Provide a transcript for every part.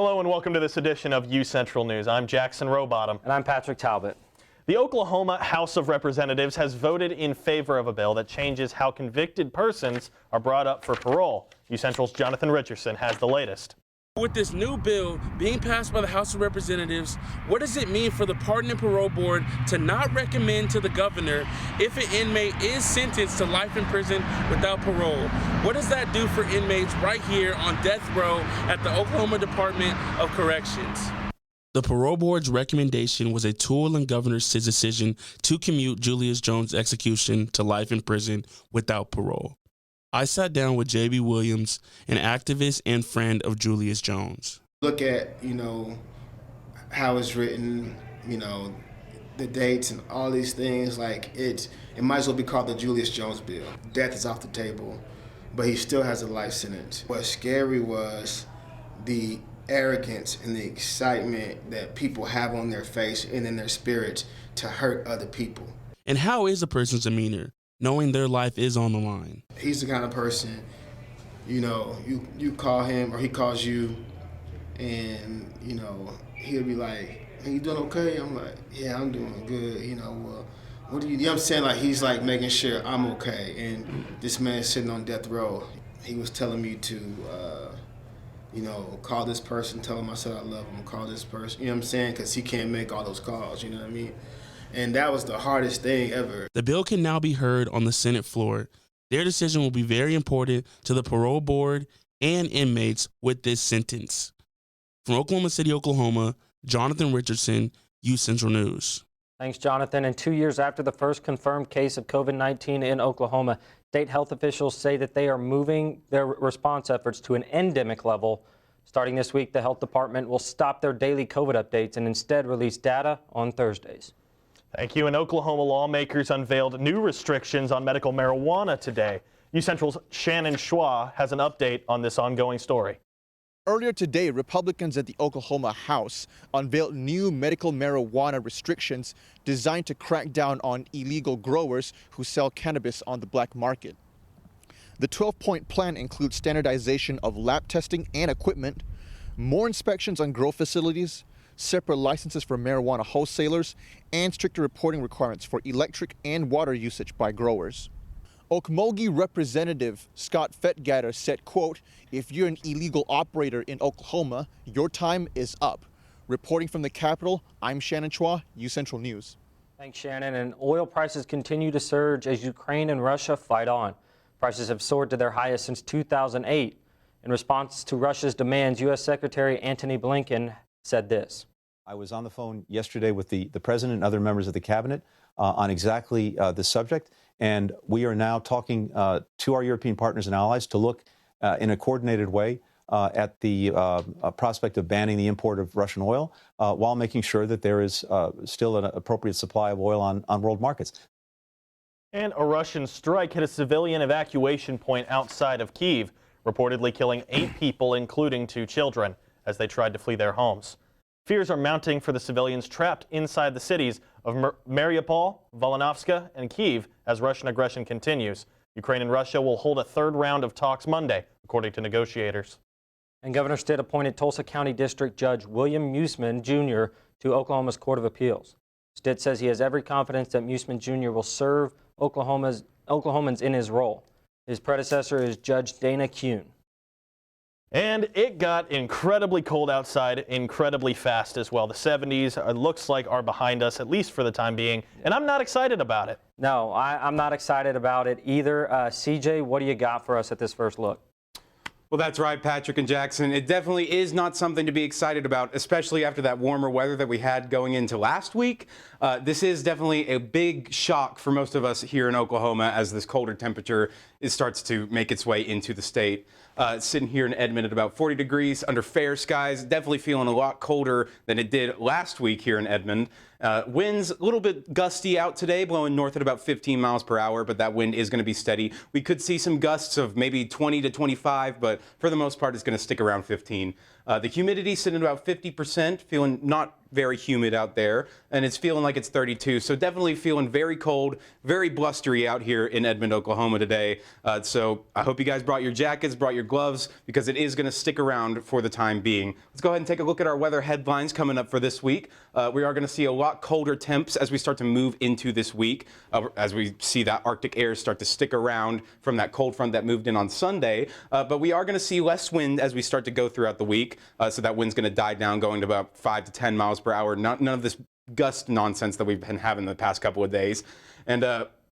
Hello and welcome to this edition of UCentral News. I'm Jackson Rowbottom. And I'm Patrick Talbot. The Oklahoma House of Representatives has voted in favor of a bill that changes how convicted persons are brought up for parole. UCentral's Jonathan Richardson has the latest. With this new bill being passed by the House of Representatives, what does it mean for the Pardon and Parole Board to not recommend to the governor if an inmate is sentenced to life in prison without parole? What does that do for inmates right here on death row at the Oklahoma Department of Corrections? The Parole Board's recommendation was a tool in governor's decision to commute Julius Jones' execution to life in prison without parole. I sat down with J.B. Williams, an activist and friend of Julius Jones. Look at, how it's written, the dates and all these things. Like it might as well be called the Julius Jones bill. Death is off the table, but he still has a life sentence. What's scary was the arrogance and the excitement that people have on their face and in their spirits to hurt other people. And how is a person's demeanor, knowing their life is on the line? He's the kind of person, you call him or he calls you and, he'll be like, hey, you doing okay? I'm like, yeah, I'm doing good. Well, what do you know what I'm saying? Like, he's like making sure I'm okay. And this man's sitting on death row. He was telling me to, call this person, tell him I said I love him, call this person, what I'm saying? Because he can't make all those calls, you know what I mean? And that was the hardest thing ever. The bill can now be heard on the Senate floor. Their decision will be very important to the parole board and inmates with this sentence. From Oklahoma City, Oklahoma, Jonathan Richardson, UCentral News. Thanks, Jonathan. And 2 years after the first confirmed case of COVID-19 in Oklahoma, state health officials say that they are moving their response efforts to an endemic level. Starting this week, the health department will stop their daily COVID updates and instead release data on Thursdays. Thank you. And Oklahoma lawmakers unveiled new restrictions on medical marijuana today. UCentral's Shannon Schwa has an update on this ongoing story. Earlier today, Republicans at the Oklahoma House unveiled new medical marijuana restrictions designed to crack down on illegal growers who sell cannabis on the black market. The 12-point plan includes standardization of lab testing and equipment, more inspections on grow facilities, separate licenses for marijuana wholesalers, and stricter reporting requirements for electric and water usage by growers. Okmulgee Representative Scott Fettgatter said, quote, "If you're an illegal operator in Oklahoma, your time is up." Reporting from the Capitol, I'm Shannon Chua, UCentral News. Thanks, Shannon. And oil prices continue to surge as Ukraine and Russia fight on. Prices have soared to their highest since 2008. In response to Russia's demands, U.S. Secretary Antony Blinken said this. I was on the phone yesterday with the president and other members of the cabinet on exactly this subject, and we are now talking to our European partners and allies to look in a coordinated way at the prospect of banning the import of Russian oil while making sure that there is still an appropriate supply of oil on world markets. And a Russian strike hit a civilian evacuation point outside of Kyiv, reportedly killing 8 people, including 2 children, as they tried to flee their homes. Fears are mounting for the civilians trapped inside the cities of Mariupol, Volnovska, and Kyiv as Russian aggression continues. Ukraine and Russia will hold a 3rd round of talks Monday, according to negotiators. And Governor Stitt appointed Tulsa County District Judge William Muessmann Jr. to Oklahoma's Court of Appeals. Stitt says he has every confidence that Muessmann Jr. will serve Oklahomans in his role. His predecessor is Judge Dana Kuhn. And it got incredibly cold outside, incredibly fast as well. The 70s looks like are behind us, at least for the time being, and I'm not excited about it. No, I'm not excited about it either. CJ, what do you got for us at this first look? Well, that's right, Patrick and Jackson. It definitely is not something to be excited about, especially after that warmer weather that we had going into last week. This is definitely a big shock for most of us here in Oklahoma as this colder temperature starts to make its way into the state. Sitting here in Edmond at about 40 degrees under fair skies, definitely feeling a lot colder than it did last week here in Edmond. Winds a little bit gusty out today, blowing north at about 15 miles per hour, but that wind is going to be steady. We could see some gusts of maybe 20 to 25, but for the most part, it's going to stick around 15. The humidity sitting at about 50%, feeling not very humid out there, and it's feeling like it's 32. So definitely feeling very cold, very blustery out here in Edmond, Oklahoma today. So I hope you guys brought your jackets, brought your gloves, because it is going to stick around for the time being. Let's go ahead and take a look at our weather headlines coming up for this week. We are going to see a lot colder temps as we start to move into this week, as we see that Arctic air start to stick around from that cold front that moved in on Sunday. But we are going to see less wind as we start to go throughout the week. So that wind's going to die down, going to about 5 to 10 miles per hour. None of this gust nonsense that we've been having the past couple of days. And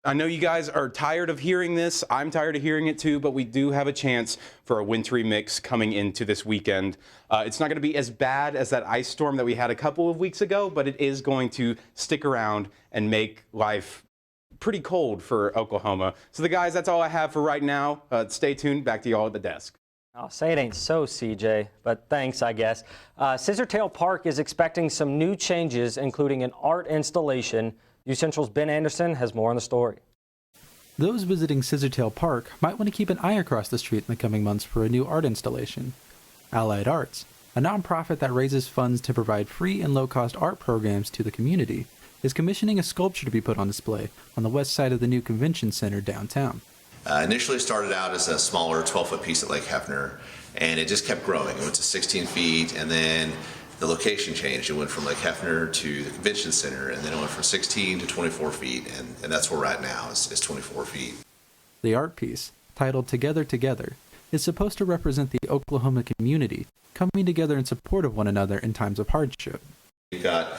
I know you guys are tired of hearing this. I'm tired of hearing it too, but we do have a chance for a wintry mix coming into this weekend. It's not going to be as bad as that ice storm that we had a couple of weeks ago, but it is going to stick around and make life pretty cold for Oklahoma. So the guys, that's all I have for right now. Stay tuned. Back to y'all at the desk. I'll say it ain't so, CJ, but thanks, I guess. Scissortail Park is expecting some new changes, including an art installation. UCentral's Ben Anderson has more on the story. Those visiting Scissortail Park might want to keep an eye across the street in the coming months for a new art installation. Allied Arts, a nonprofit that raises funds to provide free and low-cost art programs to the community, is commissioning a sculpture to be put on display on the west side of the new convention center downtown. Initially started out as a smaller 12-foot piece at Lake Hefner, and it just kept growing. It went to 16 feet, and then the location changed. It went from Lake Hefner to the convention center, and then it went from 16 to 24 feet, and that's where we're at now, is 24 feet. The art piece, titled Together Together, is supposed to represent the Oklahoma community coming together in support of one another in times of hardship. You've got,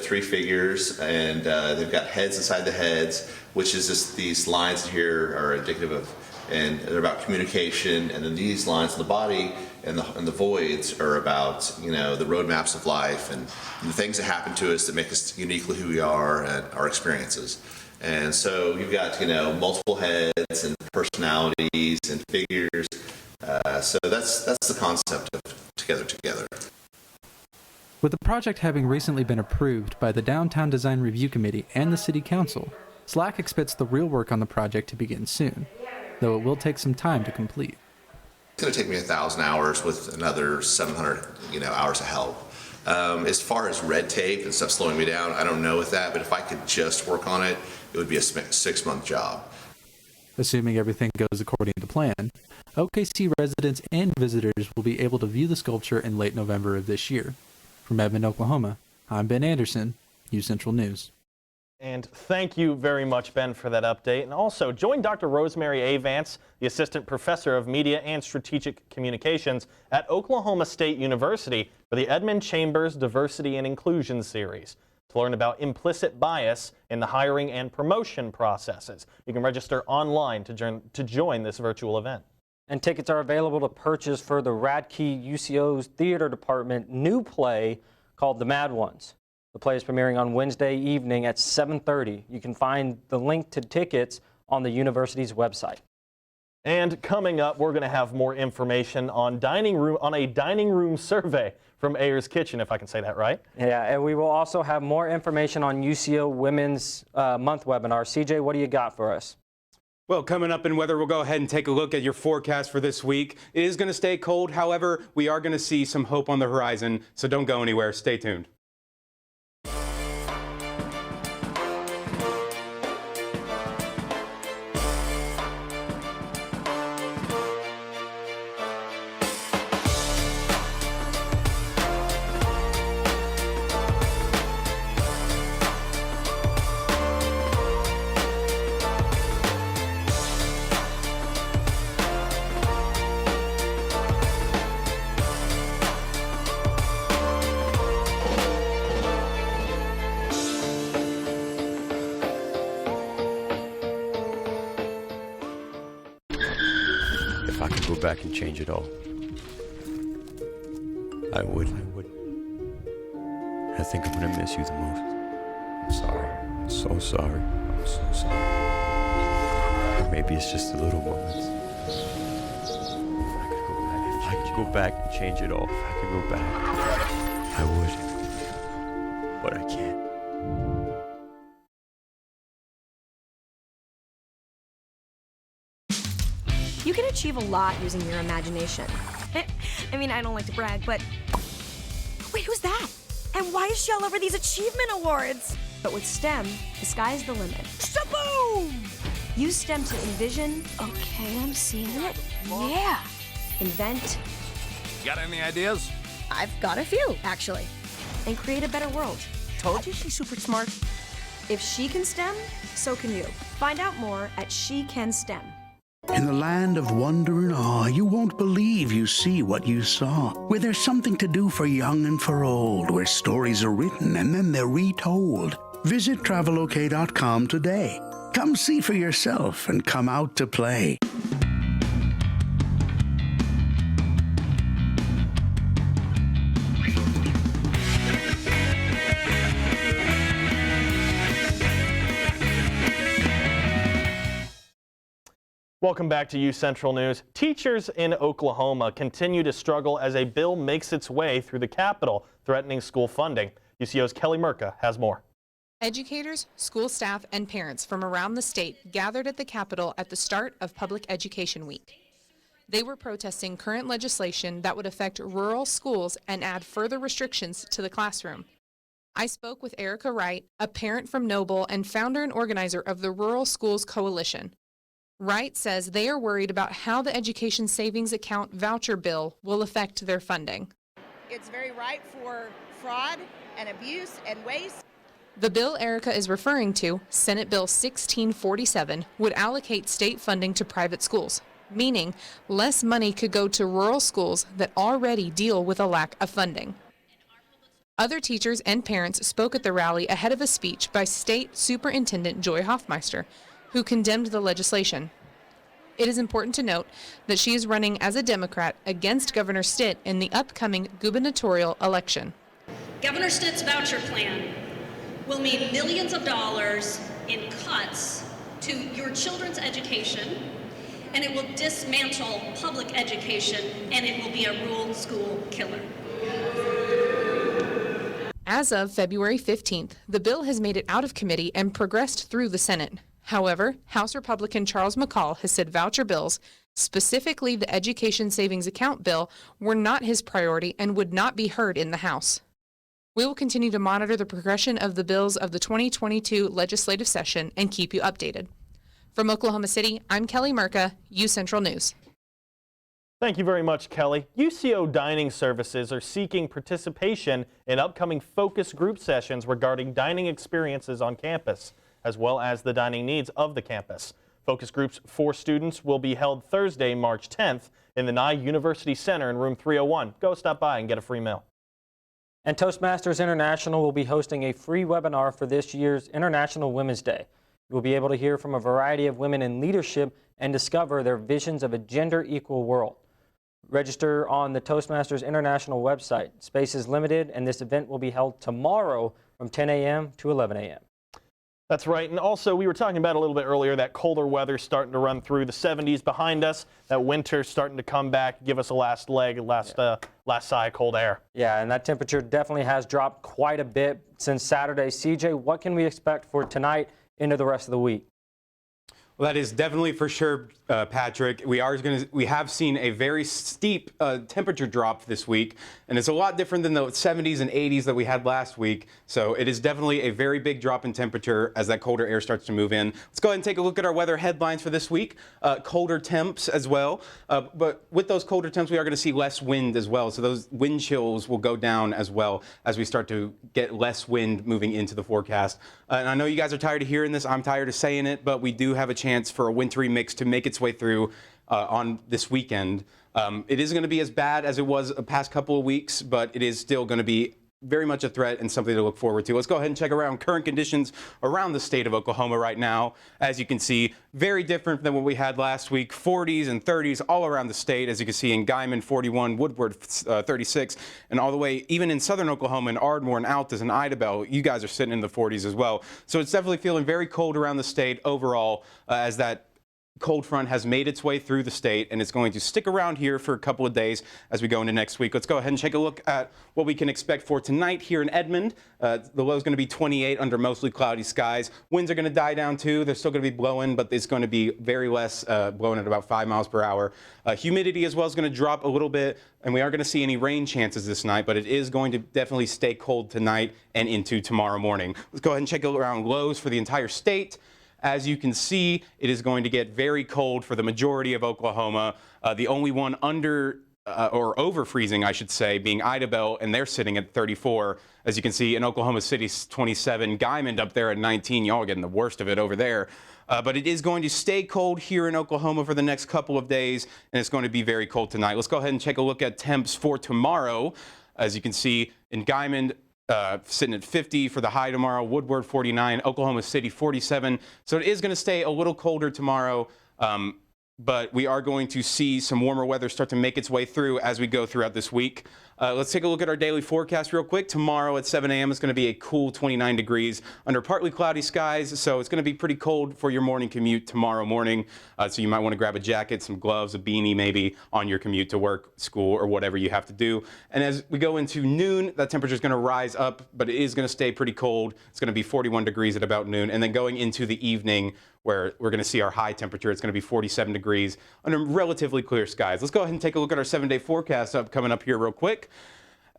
three figures, and they've got heads inside the heads, which is just these lines here are indicative of, and they're about communication. And then these lines on the body and the voids are about, the roadmaps of life and the things that happen to us that make us uniquely who we are and our experiences. And so you've got, multiple heads and personalities and figures. So that's the concept of Together Together. With the project having recently been approved by the Downtown Design Review Committee and the City Council, SLAC expects the real work on the project to begin soon, though it will take some time to complete. It's going to take me 1,000 hours with another 700, hours of help. As far as red tape and stuff slowing me down, I don't know with that, but if I could just work on it, it would be a 6-month job. Assuming everything goes according to plan, OKC residents and visitors will be able to view the sculpture in late November of this year. From Edmond, Oklahoma, I'm Ben Anderson, UCentral News. And thank you very much, Ben, for that update. And also, join Dr. Rosemary A. Vance, the Assistant Professor of Media and Strategic Communications at Oklahoma State University, for the Edmond Chambers Diversity and Inclusion Series to learn about implicit bias in the hiring and promotion processes. You can register online to join this virtual event. And tickets are available to purchase for the Radke UCO's theater department new play called The Mad Ones. The play is premiering on Wednesday evening at 7:30. You can find the link to tickets on the university's website. And coming up, we're going to have more information on a dining room survey from Ayers Kitchen, if I can say that right. Yeah, and we will also have more information on UCO Women's Month webinar. CJ, what do you got for us? Well, coming up in weather, we'll go ahead and take a look at your forecast for this week. It is going to stay cold. However, we are going to see some hope on the horizon, so don't go anywhere. Stay tuned. If I could go back and change it all, I would. I think I'm gonna miss you the most. I'm sorry. I'm so sorry. I'm so sorry. Or maybe it's just the little moments. If I could go back and change it all, if I could go back, I would. But I can't. You can achieve a lot using your imagination. I mean, I don't like to brag, but... Wait, who's that? And why is she all over these achievement awards? But with STEM, the sky's the limit. Shaboom! Use STEM to envision... Okay, I'm seeing it. Yeah. Invent... Got any ideas? I've got a few, actually. And create a better world. Told you she's super smart. If she can STEM, so can you. Find out more at She Can STEM. In the land of wonder and awe, you won't believe you see what you saw. Where there's something to do for young and for old, where stories are written and then they're retold. Visit travelok.com today. Come see for yourself and come out to play. Welcome back to UCentral News. Teachers in Oklahoma continue to struggle as a bill makes its way through the Capitol, threatening school funding. UCO's Kelly Merka has more. Educators, school staff, and parents from around the state gathered at the Capitol at the start of Public Education Week. They were protesting current legislation that would affect rural schools and add further restrictions to the classroom. I spoke with Erica Wright, a parent from Noble and founder and organizer of the Rural Schools Coalition. Wright says they are worried about how the Education Savings Account voucher bill will affect their funding. It's very ripe for fraud and abuse and waste. The bill Erica is referring to, Senate Bill 1647, would allocate state funding to private schools, meaning less money could go to rural schools that already deal with a lack of funding. Other teachers and parents spoke at the rally ahead of a speech by State Superintendent Joy Hoffmeister, who condemned the legislation. It is important to note that she is running as a Democrat against Governor Stitt in the upcoming gubernatorial election. Governor Stitt's voucher plan will mean millions of dollars in cuts to your children's education, and it will dismantle public education, and it will be a rural school killer. As of February 15th, the bill has made it out of committee and progressed through the Senate. However, House Republican Charles McCall has said voucher bills, specifically the Education Savings Account bill, were not his priority and would not be heard in the House. We will continue to monitor the progression of the bills of the 2022 legislative session and keep you updated. From Oklahoma City, I'm Kelly Merka, UCentral News. Thank you very much, Kelly. UCO dining services are seeking participation in upcoming focus group sessions regarding dining experiences on campus, as well as the dining needs of the campus. Focus groups for students will be held Thursday, March 10th in the Nye University Center in room 301. Go stop by and get a free meal. And Toastmasters International will be hosting a free webinar for this year's International Women's Day. You will be able to hear from a variety of women in leadership and discover their visions of a gender-equal world. Register on the Toastmasters International website. Space is limited, and this event will be held tomorrow from 10 a.m. to 11 a.m. That's right. And also, we were talking about a little bit earlier that colder weather starting to run through. The 70s behind us. That winter starting to come back, give us a last leg, last sigh of cold air. Yeah, and that temperature definitely has dropped quite a bit since Saturday. CJ, what can we expect for tonight into the rest of the week? Well, that is definitely for sure, Patrick. We have seen a very steep temperature drop this week, and it's a lot different than the 70s and 80s that we had last week. So it is definitely a very big drop in temperature as that colder air starts to move in. Let's go ahead and take a look at our weather headlines for this week. Colder temps as well, but with those colder temps, we are going to see less wind as well. So those wind chills will go down as well as we start to get less wind moving into the forecast. And I know you guys are tired of hearing this. I'm tired of saying it, but we do have a chance for a wintry mix to make its way through on this weekend. It isn't going to be as bad as it was the past couple of weeks, but it is still going to be very much a threat and something to look forward to. Let's go ahead and check around current conditions around the state of Oklahoma right now. As you can see, very different than what we had last week. 40s and 30s all around the state. As you can see in Guymon, 41, Woodward, 36, and all the way even in southern Oklahoma, in Ardmore and Altus and Idabel, you guys are sitting in the 40s as well. So it's definitely feeling very cold around the state overall as that cold front has made its way through the state, and it's going to stick around here for a couple of days as we go into next week. Let's go ahead and take a look at what we can expect for tonight here in Edmond. The low is going to be 28 under mostly cloudy skies. Winds are going to die down too. They're still going to be blowing, but it's going to be very less, blowing at about 5 miles per hour. Humidity as well is going to drop a little bit, and we aren't going to see any rain chances this night, but it is going to definitely stay cold tonight and into tomorrow morning. Let's go ahead and check around lows for the entire state. As you can see, it is going to get very cold for the majority of Oklahoma. The only one under or over freezing, I should say, being Idabel, and they're sitting at 34. As you can see, in Oklahoma City, 27. Guymond up there at 19. Y'all are getting the worst of it over there. But it is going to stay cold here in Oklahoma for the next couple of days, and it's going to be very cold tonight. Let's go ahead and take a look at temps for tomorrow. As you can see, in Guymond, sitting at 50 for the high tomorrow, Woodward 49, Oklahoma City 47. So it is going to stay a little colder tomorrow, but we are going to see some warmer weather start to make its way through as we go throughout this week. Let's take a look at our daily forecast real quick. Tomorrow at 7 a.m. it's going to be a cool 29 degrees under partly cloudy skies, so it's going to be pretty cold for your morning commute tomorrow morning. So you might want to grab a jacket, some gloves, a beanie maybe on your commute to work, school, or whatever you have to do. And as we go into noon, that temperature is going to rise up, but it is going to stay pretty cold. It's going to be 41 degrees at about noon. And then going into the evening, where we're going to see our high temperature, it's going to be 47 degrees under relatively clear skies. Let's go ahead and take a look at our 7-day forecast coming up here real quick.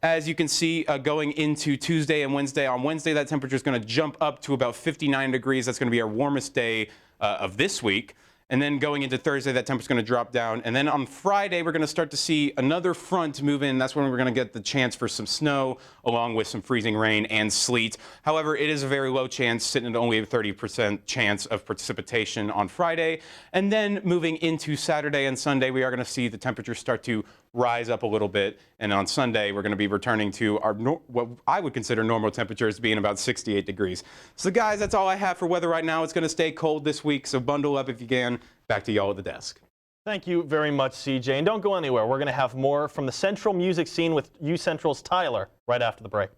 As you can see, going into Tuesday and Wednesday, on Wednesday that temperature is going to jump up to about 59 degrees. That's going to be our warmest day of this week. And then going into Thursday, that temperature is going to drop down. And then on Friday, we're going to start to see another front move in. That's when we're going to get the chance for some snow, along with some freezing rain and sleet. However, it is a very low chance, sitting at only a 30% chance of precipitation on Friday. And then moving into Saturday and Sunday, we are going to see the temperature start to rise up a little bit. And on Sunday, we're going to be returning to our what I would consider normal temperatures, being about 68 degrees. So guys, that's all I have for weather right now. It's going to stay cold this week, so bundle up if you can. Back to y'all at the desk. Thank you very much, CJ. And don't go anywhere. We're going to have more from the Central music scene with UCentral's Tyler right after the break.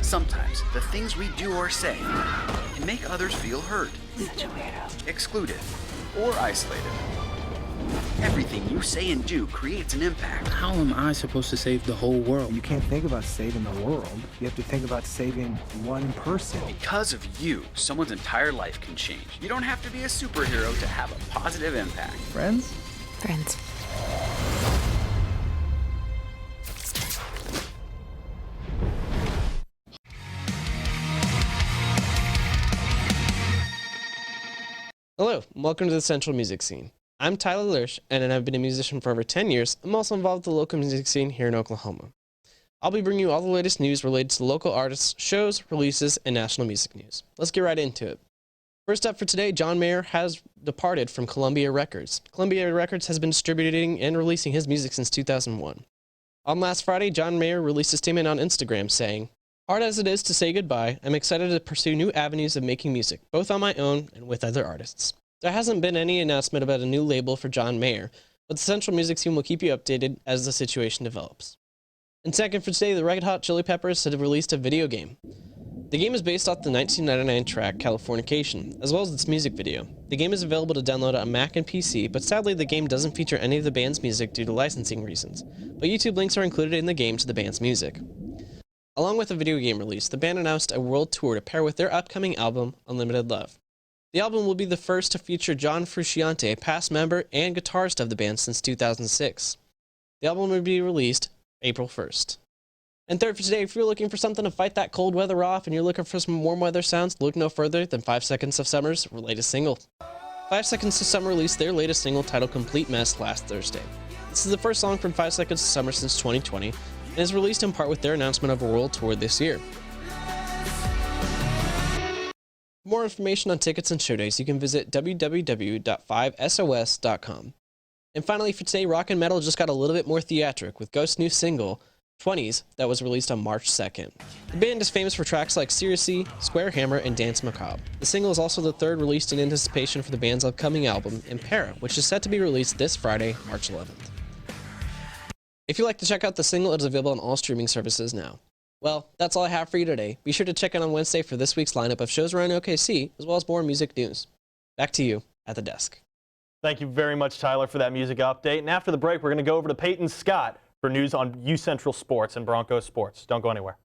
Sometimes the things we do or say can make others feel hurt, excluded, or isolated. Everything you say and do creates an impact. How am I supposed to save the whole world? You can't think about saving the world. You have to think about saving one person. Because of you, someone's entire life can change. You don't have to be a superhero to have a positive impact. Friends? Friends. Hello, and welcome to the Central Music Scene. I'm Tyler Lurch, and I've been a musician for over 10 years. I'm also involved with the local music scene here in Oklahoma. I'll be bringing you all the latest news related to local artists, shows, releases, and national music news. Let's get right into it. First up for today, John Mayer has departed from Columbia Records. Columbia Records has been distributing and releasing his music since 2001. On last Friday, John Mayer released a statement on Instagram saying, "Hard as it is to say goodbye, I'm excited to pursue new avenues of making music, both on my own and with other artists." There hasn't been any announcement about a new label for John Mayer, but the Central Music Scene will keep you updated as the situation develops. And second for today, the Red Hot Chili Peppers have released a video game. The game is based off the 1999 track Californication, as well as its music video. The game is available to download on Mac and PC, but sadly the game doesn't feature any of the band's music due to licensing reasons, but YouTube links are included in the game to the band's music. Along with the video game release, the band announced a world tour to pair with their upcoming album, Unlimited Love. The album will be the first to feature John Frusciante, a past member and guitarist of the band since 2006. The album will be released April 1st. And third for today, if you're looking for something to fight that cold weather off and you're looking for some warm weather sounds, look no further than 5 Seconds of Summer's latest single. 5 Seconds of Summer released their latest single titled Complete Mess last Thursday. This is the first song from 5 Seconds of Summer since 2020 and is released in part with their announcement of a world tour this year. For more information on tickets and show dates, you can visit www.5sos.com. And finally for today, rock and metal just got a little bit more theatric with Ghost's new single, 20s, that was released on March 2nd. The band is famous for tracks like Seriously, Square Hammer, and Dance Macabre. The single is also the third released in anticipation for the band's upcoming album, Impera, which is set to be released this Friday, March 11th. If you'd like to check out the single, it is available on all streaming services now. Well, that's all I have for you today. Be sure to check in on Wednesday for this week's lineup of shows around OKC, as well as more music news. Back to you at the desk. Thank you very much, Tyler, for that music update. And after the break, we're going to go over to Peyton Scott for news on UCentral sports and Broncos sports. Don't go anywhere.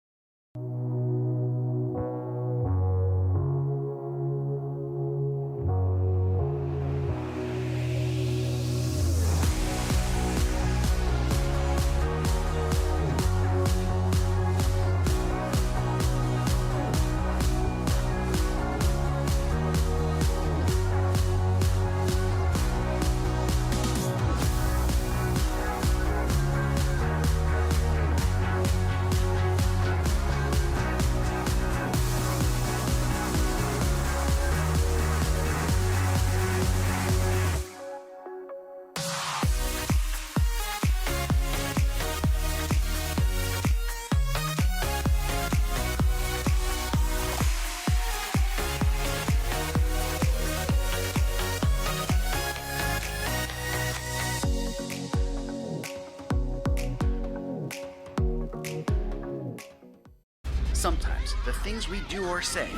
Sometimes the things we do or say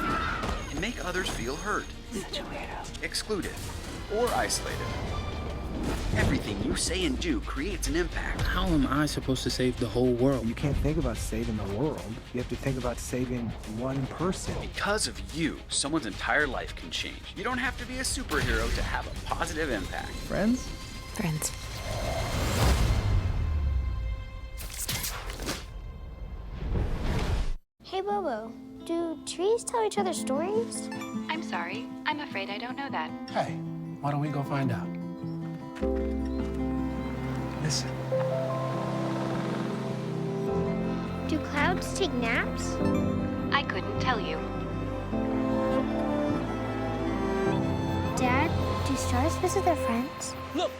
can make others feel hurt, excluded, or isolated. Everything you say and do creates an impact. How am I supposed to save the whole world? You can't think about saving the world. You have to think about saving one person. Because of you, someone's entire life can change. You don't have to be a superhero to have a positive impact. Friends? Friends. Hey, Bobo, do trees tell each other stories? I'm sorry. I'm afraid I don't know that. Hey, why don't we go find out? Listen. Do clouds take naps? I couldn't tell you. Dad, do stars visit their friends? Look!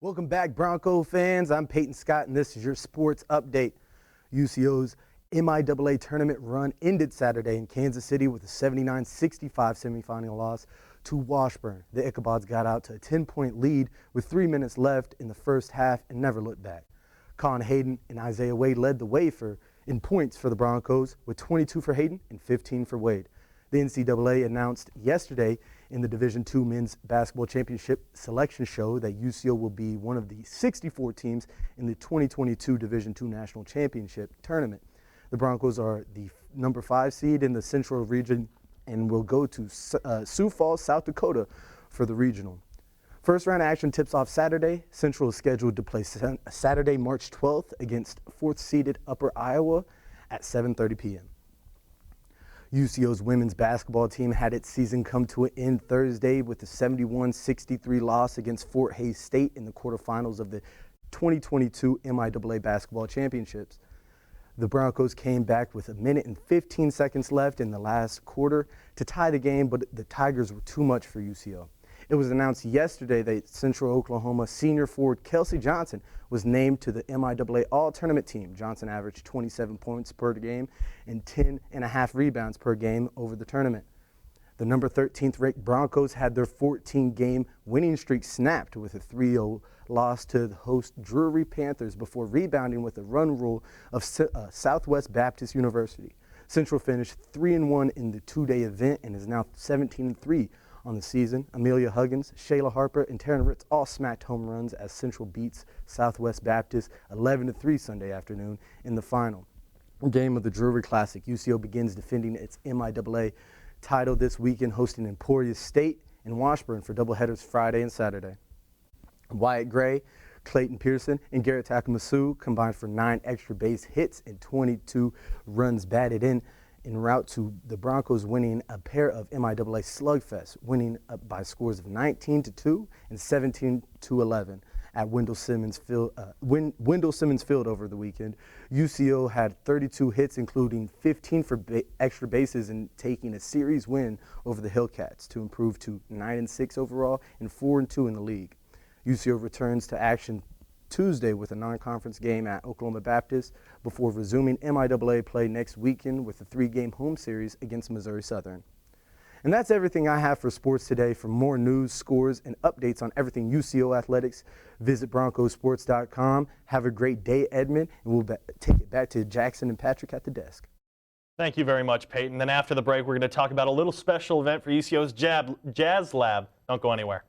Welcome back, Bronco fans. I'm Peyton Scott, and this is your sports update. UCO's MIAA tournament run ended Saturday in Kansas City with a 79-65 semifinal loss to Washburn. The Ichabods got out to a 10-point lead with 3 minutes left in the first half and never looked back. Con Hayden and Isaiah Wade led the way in points for the Broncos with 22 for Hayden and 15 for Wade. The NCAA announced yesterday in the Division II Men's Basketball Championship selection show that UCO will be one of the 64 teams in the 2022 Division II National Championship tournament. The Broncos are the number 5 seed in the Central region and will go to Sioux Falls, South Dakota for the regional. First round action tips off Saturday. Central is scheduled to play Saturday, March 12th against 4th seeded Upper Iowa at 7:30 p.m. UCO's women's basketball team had its season come to an end Thursday with a 71-63 loss against Fort Hays State in the quarterfinals of the 2022 MIAA Basketball Championships. The Broncos came back with 1 minute and 15 seconds left in the last quarter to tie the game, but the Tigers were too much for UCO. It was announced yesterday that Central Oklahoma senior forward Kelsey Johnson was named to the MIAA All-Tournament team. Johnson averaged 27 points per game and 10.5 rebounds per game over the tournament. The number 13th ranked Broncos had their 14-game winning streak snapped with a 3-0 loss to the host Drury Panthers before rebounding with a run rule of Southwest Baptist University. Central finished 3-1 in the two-day event and is now 17-3 on the season. Amelia Huggins, Shayla Harper, and Taryn Ritz all smacked home runs as Central beats Southwest Baptist 11-3 Sunday afternoon in the final game of the Drury Classic. UCO begins defending its MIAA title this weekend, hosting Emporia State and Washburn for doubleheaders Friday and Saturday. Wyatt Gray, Clayton Pearson, and Garrett Takamasu combined for 9 extra base hits and 22 runs batted in route to the Broncos winning a pair of MIAA slugfests, winning up by scores of 19-2 and 17-11 at Wendell Simmons Field over the weekend. UCO had 32 hits, including 15 for extra bases, and taking a series win over the Hillcats to improve to 9-6 overall and 4-2 in the league. UCO returns to action Tuesday with a non-conference game at Oklahoma Baptist before resuming MIAA play next weekend with a 3-game home series against Missouri Southern. And that's everything I have for sports today. For more news, scores, and updates on everything UCO athletics, visit broncosports.com. Have a great day, Edmond, and we'll take it back to Jackson and Patrick at the desk. Thank you very much, Peyton. Then after the break, we're going to talk about a little special event for UCO's Jazz Lab. Don't go anywhere.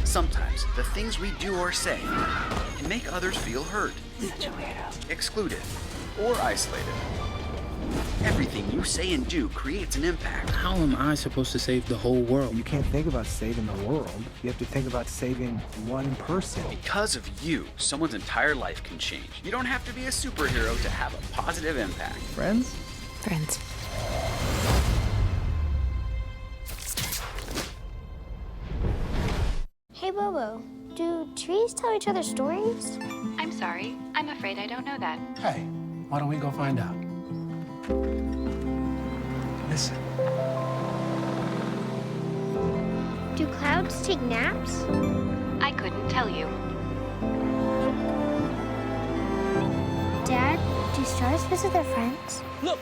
Sometimes the things we do or say can make others feel hurt, excluded, or isolated. Everything you say and do creates an impact. How am I supposed to save the whole world? You can't think about saving the world. You have to think about saving one person. Because of you, someone's entire life can change. You don't have to be a superhero to have a positive impact. Friends? Friends. Hey, Bobo, do trees tell each other stories? I'm sorry. I'm afraid I don't know that. Hey, why don't we go find out? Listen. Do clouds take naps? I couldn't tell you. Dad, do stars visit their friends? Look!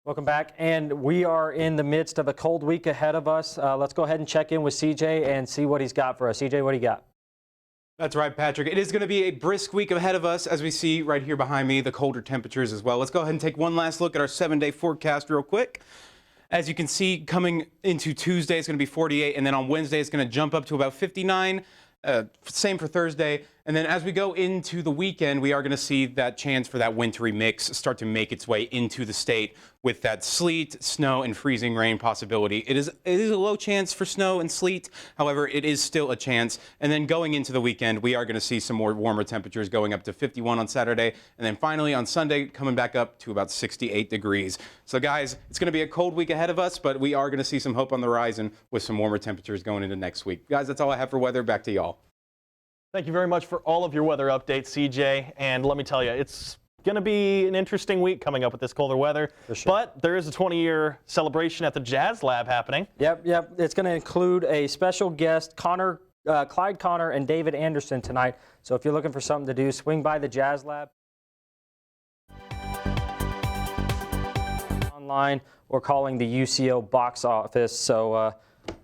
Welcome back, and we are in the midst of a cold week ahead of us. Let's go ahead and check in with CJ and see what he's got for us. CJ, what do you got? That's right, Patrick. It is going to be a brisk week ahead of us, as we see right here behind me, the colder temperatures as well. Let's go ahead and take one last look at our 7-day forecast real quick. As you can see, coming into Tuesday, it's going to be 48, and then on Wednesday, it's going to jump up to about 59. Same for Thursday. And then as we go into the weekend, we are going to see that chance for that wintry mix start to make its way into the state with that sleet, snow, and freezing rain possibility. It is a low chance for snow and sleet. However, it is still a chance. And then going into the weekend, we are going to see some more warmer temperatures going up to 51 on Saturday. And then finally on Sunday, coming back up to about 68 degrees. So guys, it's going to be a cold week ahead of us, but we are going to see some hope on the horizon with some warmer temperatures going into next week. Guys, that's all I have for weather. Back to y'all. Thank you very much for all of your weather updates, CJ. And let me tell you, it's going to be an interesting week coming up with this colder weather. For sure. But there is a 20-year celebration at the Jazz Lab happening. Yep. It's going to include a special guest, Clyde Connor and David Anderson tonight. So if you're looking for something to do, swing by the Jazz Lab online or calling the UCO box office. So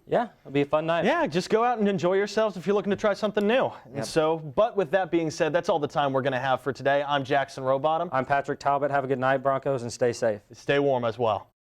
yeah, it'll be a fun night. Yeah, just go out and enjoy yourselves if you're looking to try something new. Yep. So, but with that being said, that's all the time we're going to have for today. I'm Jackson Rowbottom. I'm Patrick Talbot. Have a good night, Broncos, and stay safe. Stay warm as well.